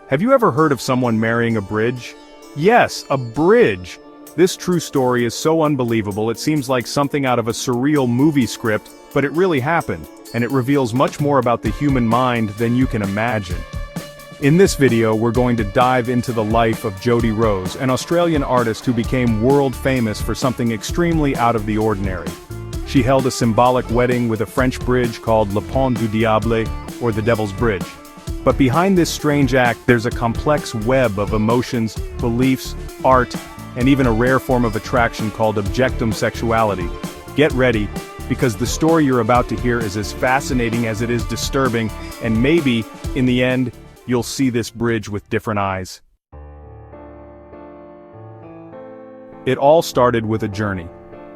Have you ever heard of someone marrying a bridge? Yes, a bridge! This true story is so unbelievable it seems like something out of a surreal movie script, but it really happened, and it reveals much more about the human mind than you can imagine. In this video we're going to dive into the life of Jody Rose, an Australian artist who became world famous for something extremely out of the ordinary. She held a symbolic wedding with a French bridge called Le Pont du Diable, or the Devil's Bridge. But behind this strange act there's a complex web of emotions, beliefs, art, and even a rare form of attraction called objectum sexuality. Get ready, because the story you're about to hear is as fascinating as it is disturbing, and maybe, in the end, you'll see this bridge with different eyes. It all started with a journey.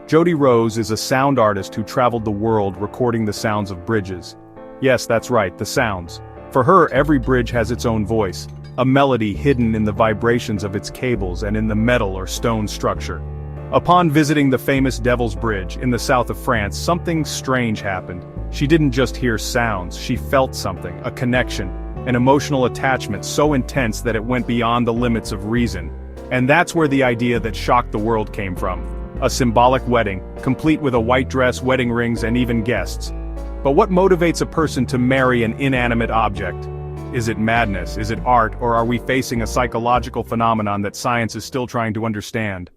Jody Rose is a sound artist who traveled the world recording the sounds of bridges. Yes, that's right, the sounds. For her, every bridge has its own voice, a melody hidden in the vibrations of its cables and in the metal or stone structure. Upon visiting the famous Devil's Bridge in the south of France, something strange happened. She didn't just hear sounds, she felt something, a connection, an emotional attachment so intense that it went beyond the limits of reason. And that's where the idea that shocked the world came from. A symbolic wedding, complete with a white dress, wedding rings, and even guests. But what motivates a person to marry an inanimate object? Is it madness, is it art, or are we facing a psychological phenomenon that science is still trying to understand?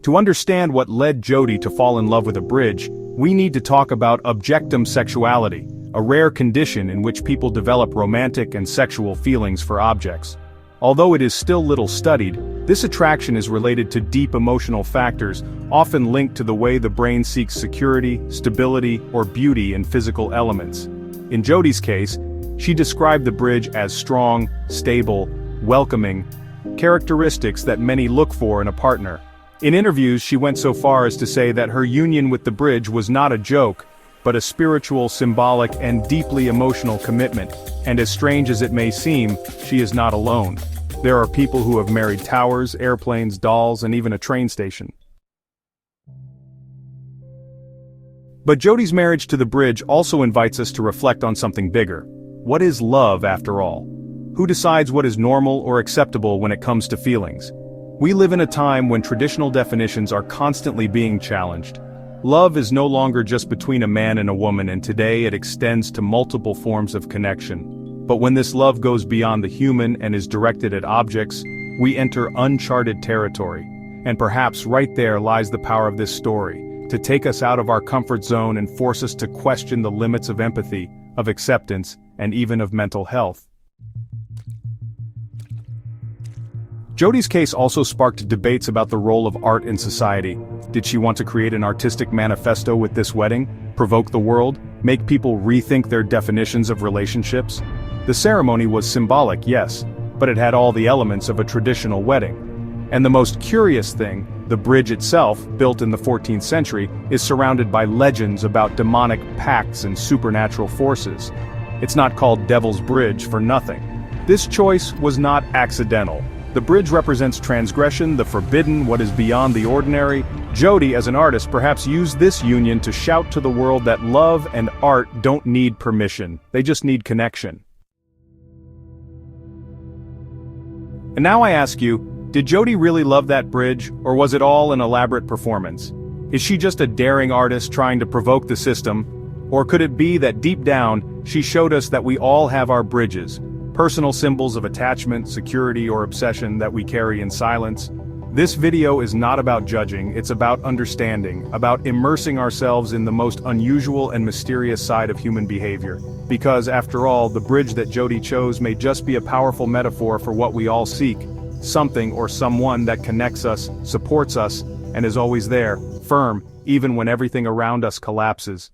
To understand what led Jody to fall in love with a bridge, we need to talk about objectum sexuality, a rare condition in which people develop romantic and sexual feelings for objects. Although it is still little studied, this attraction is related to deep emotional factors, often linked to the way the brain seeks security, stability, or beauty in physical elements. In Jody's case, she described the bridge as strong, stable, welcoming, characteristics that many look for in a partner. In interviews, she went so far as to say that her union with the bridge was not a joke, but a spiritual, symbolic, and deeply emotional commitment. And as strange as it may seem, she is not alone. There are people who have married towers, airplanes, dolls, and even a train station. But Jody's marriage to the bridge also invites us to reflect on something bigger. What is love, after all? Who decides what is normal or acceptable when it comes to feelings? We live in a time when traditional definitions are constantly being challenged. Love is no longer just between a man and a woman, and today it extends to multiple forms of connection. But when this love goes beyond the human and is directed at objects, we enter uncharted territory. And perhaps right there lies the power of this story, to take us out of our comfort zone and force us to question the limits of empathy, of acceptance, and even of mental health. Jody's case also sparked debates about the role of art in society. Did she want to create an artistic manifesto with this wedding, provoke the world, make people rethink their definitions of relationships? The ceremony was symbolic, yes, but it had all the elements of a traditional wedding. And the most curious thing, the bridge itself, built in the 14th century, is surrounded by legends about demonic pacts and supernatural forces. It's not called Devil's Bridge for nothing. This choice was not accidental. The bridge represents transgression, the forbidden, what is beyond the ordinary. Jody, as an artist, perhaps used this union to shout to the world that love and art don't need permission, they just need connection. And now I ask you, did Jody really love that bridge, or was it all an elaborate performance? Is she just a daring artist trying to provoke the system? Or could it be that deep down, she showed us that we all have our bridges, personal symbols of attachment, security, or obsession that we carry in silence? This video is not about judging, it's about understanding, about immersing ourselves in the most unusual and mysterious side of human behavior. Because, after all, the bridge that Jody chose may just be a powerful metaphor for what we all seek, something or someone that connects us, supports us, and is always there, firm, even when everything around us collapses.